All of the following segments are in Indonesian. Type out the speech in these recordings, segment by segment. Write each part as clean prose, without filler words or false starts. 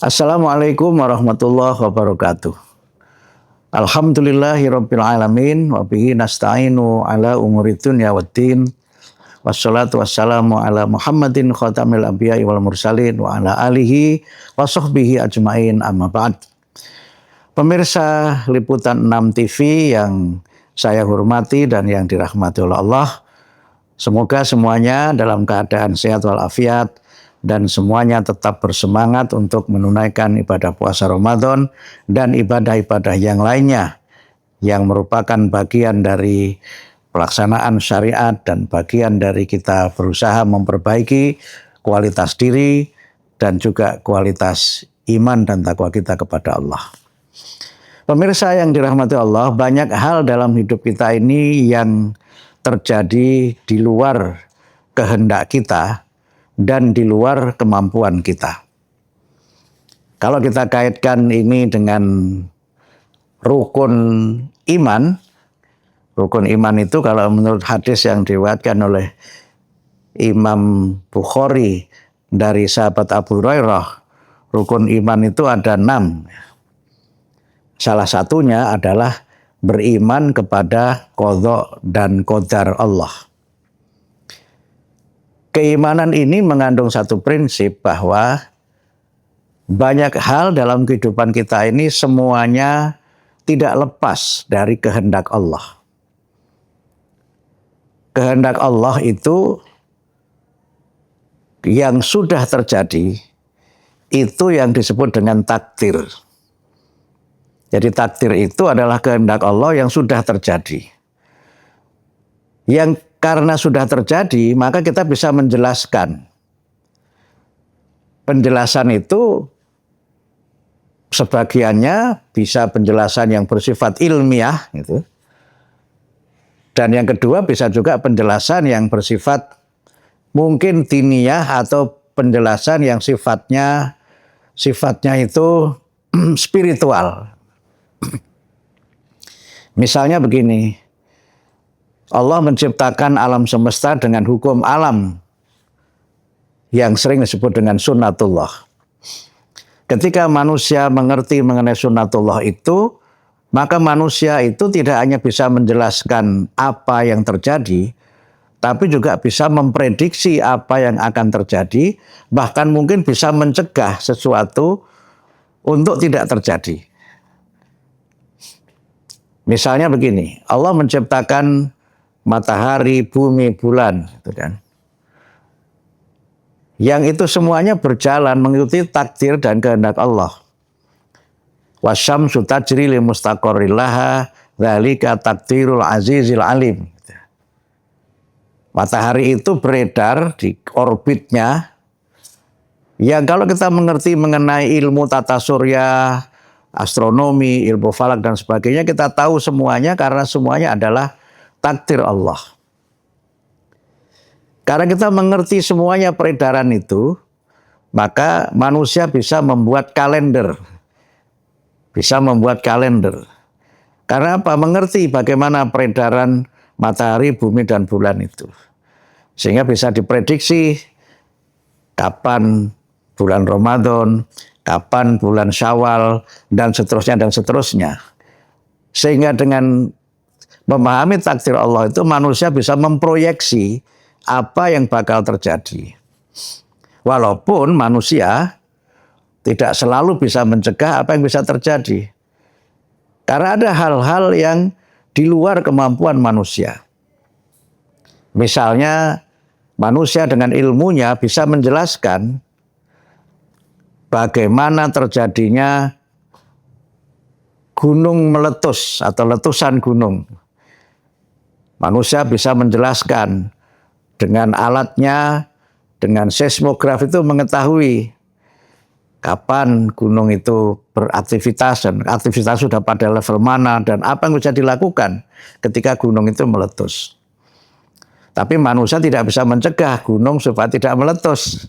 Assalamualaikum warahmatullahi wabarakatuh. Alhamdulillahirabbil alamin wa bihi nasta'inu ala umuri dunya waddin. Wassalatu wassalamu ala Muhammadin khatamil anbiya'i wal mursalin wa ala alihi wa sahbihi ajmain amma ba'd. Pemirsa liputan 6 TV yang saya hormati dan yang dirahmati oleh Allah, semoga semuanya dalam keadaan sehat walafiat dan semuanya tetap bersemangat untuk menunaikan ibadah puasa Ramadan dan ibadah-ibadah yang lainnya yang merupakan bagian dari pelaksanaan syariat dan bagian dari kita berusaha memperbaiki kualitas diri dan juga kualitas iman dan takwa kita kepada Allah. Pemirsa yang dirahmati Allah, banyak hal dalam hidup kita ini yang terjadi di luar kehendak kita dan di luar kemampuan kita. Kalau kita kaitkan ini dengan rukun iman itu kalau menurut hadis yang diriwayatkan oleh Imam Bukhari dari sahabat Abu Hurairah, rukun iman itu ada 6. Salah satunya adalah beriman kepada qadha dan qadar Allah. Keimanan ini mengandung satu prinsip bahwa banyak hal dalam kehidupan kita ini semuanya tidak lepas dari kehendak Allah. Kehendak Allah itu yang sudah terjadi, itu yang disebut dengan takdir. Jadi takdir itu adalah kehendak Allah yang sudah terjadi. Yang karena sudah terjadi, maka kita bisa menjelaskan. Penjelasan itu sebagiannya bisa penjelasan yang bersifat ilmiah, gitu. Dan yang kedua bisa juga penjelasan yang bersifat mungkin diniyah atau penjelasan yang sifatnya itu spiritual. Misalnya begini. Allah menciptakan alam semesta dengan hukum alam yang sering disebut dengan sunnatullah. Ketika manusia mengerti mengenai sunnatullah itu, maka manusia itu tidak hanya bisa menjelaskan apa yang terjadi, tapi juga bisa memprediksi apa yang akan terjadi, bahkan mungkin bisa mencegah sesuatu untuk tidak terjadi. Misalnya begini, Allah menciptakan matahari, bumi, bulan, gitu kan. Yang itu semuanya berjalan mengikuti takdir dan kehendak Allah. Wasyamsu tajri li mustaqarrin laha, dzalika takdirul azizil alim. Matahari itu beredar di orbitnya. Yang kalau kita mengerti mengenai ilmu tata surya, astronomi, ilmu falak dan sebagainya, kita tahu semuanya karena semuanya adalah takdir Allah. Karena kita mengerti semuanya peredaran itu, maka manusia bisa membuat kalender. Karena apa? Mengerti bagaimana peredaran matahari, bumi, dan bulan itu. Sehingga bisa diprediksi kapan bulan Ramadan, kapan bulan Syawal, dan seterusnya. Sehingga dengan memahami takdir Allah itu manusia bisa memproyeksi apa yang bakal terjadi. Walaupun manusia tidak selalu bisa mencegah apa yang bisa terjadi. Karena ada hal-hal yang di luar kemampuan manusia. Misalnya manusia dengan ilmunya bisa menjelaskan bagaimana terjadinya gunung meletus atau letusan gunung. Manusia bisa menjelaskan dengan alatnya, dengan seismograf itu mengetahui kapan gunung itu beraktivitas dan aktivitas sudah pada level mana dan apa yang bisa dilakukan ketika gunung itu meletus. Tapi manusia tidak bisa mencegah gunung supaya tidak meletus.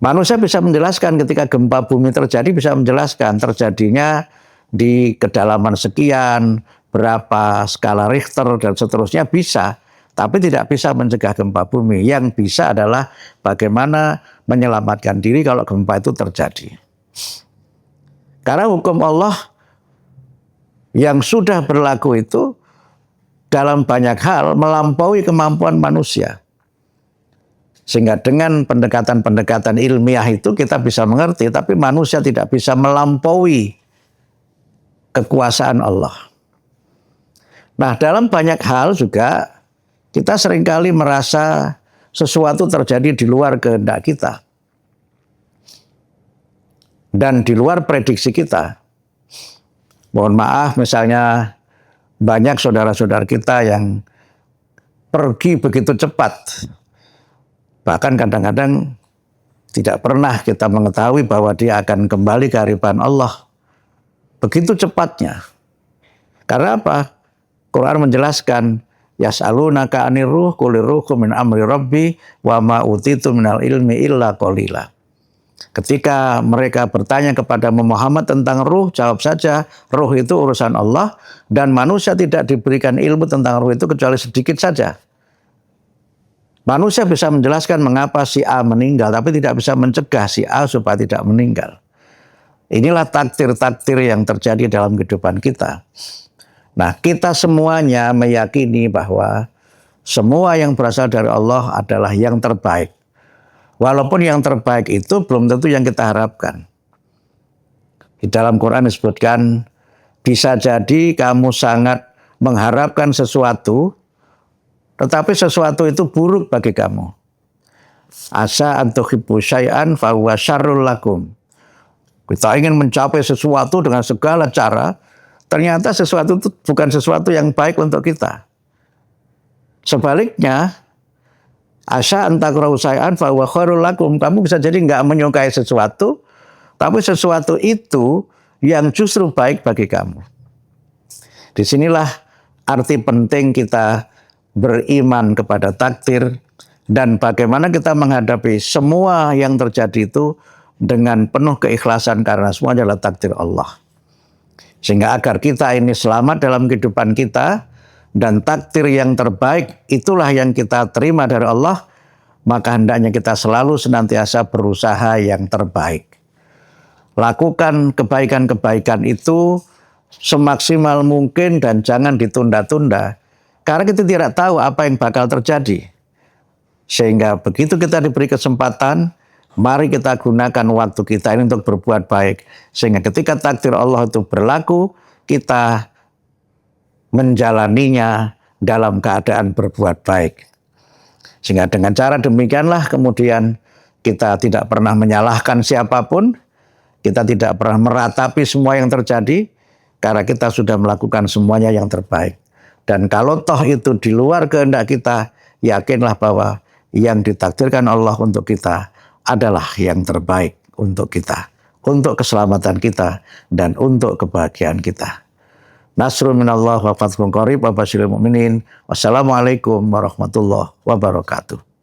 Manusia bisa menjelaskan ketika gempa bumi terjadi, bisa menjelaskan terjadinya di kedalaman sekian, berapa skala Richter dan seterusnya bisa. tapi tidak bisa mencegah gempa bumi. Yang bisa adalah bagaimana menyelamatkan diri kalau gempa itu terjadi. Karena hukum Allah yang sudah berlaku itu dalam banyak hal melampaui kemampuan manusia. Sehingga dengan pendekatan-pendekatan ilmiah itu kita bisa mengerti, tapi manusia tidak bisa melampaui kekuasaan Allah. Nah, dalam banyak hal juga kita seringkali merasa sesuatu terjadi di luar kehendak kita dan di luar prediksi kita. Mohon maaf, misalnya banyak saudara-saudara kita yang pergi begitu cepat. Bahkan kadang-kadang tidak pernah kita mengetahui bahwa dia akan kembali ke hadapan Allah. Begitu cepatnya. Karena apa? Quran menjelaskan, yas'alunaka 'anir ruh qulir ruhu min amri rabbi wa ma utitu minal ilmi illa qalila. Ketika mereka bertanya kepada Muhammad tentang ruh, jawab saja, ruh itu urusan Allah dan manusia tidak diberikan ilmu tentang ruh itu kecuali sedikit saja. Manusia bisa menjelaskan mengapa si A meninggal, tapi tidak bisa mencegah si A supaya tidak meninggal. Inilah takdir-takdir yang terjadi dalam kehidupan kita. Nah, kita semuanya meyakini bahwa semua yang berasal dari Allah adalah yang terbaik. Walaupun yang terbaik itu belum tentu yang kita harapkan. Di dalam Quran disebutkan, bisa jadi kamu sangat mengharapkan sesuatu, tetapi sesuatu itu buruk bagi kamu. Asa an tuhibbu syai'an fa huwa syarrul lakum. Kita ingin mencapai sesuatu dengan segala cara, ternyata sesuatu itu bukan sesuatu yang baik untuk kita. Sebaliknya, asa an takrahu syai'an fa huwa khairul lakum. Kamu bisa jadi nggak menyukai sesuatu, tapi sesuatu itu yang justru baik bagi kamu. Disinilah arti penting kita beriman kepada takdir dan bagaimana kita menghadapi semua yang terjadi itu dengan penuh keikhlasan karena semua adalah takdir Allah. Sehingga agar kita ini selamat dalam kehidupan kita dan takdir yang terbaik itulah yang kita terima dari Allah, maka hendaknya kita selalu senantiasa berusaha yang terbaik. Lakukan kebaikan-kebaikan itu semaksimal mungkin dan jangan ditunda-tunda. Karena kita tidak tahu apa yang bakal terjadi. Sehingga begitu kita diberi kesempatan, mari kita gunakan waktu kita ini untuk berbuat baik. Sehingga ketika takdir Allah itu berlaku, kita menjalaninya dalam keadaan berbuat baik. Sehingga dengan cara demikianlah kemudian kita tidak pernah menyalahkan siapapun, kita tidak pernah meratapi semua yang terjadi, karena kita sudah melakukan semuanya yang terbaik. Dan kalau toh itu di luar kehendak kita, yakinlah bahwa yang ditakdirkan Allah untuk kita adalah yang terbaik untuk kita, untuk keselamatan kita, dan untuk kebahagiaan kita. Nasrun minallah wa fathun qarib wa basyiril mu'minin. Wassalamualaikum warahmatullahi wabarakatuh.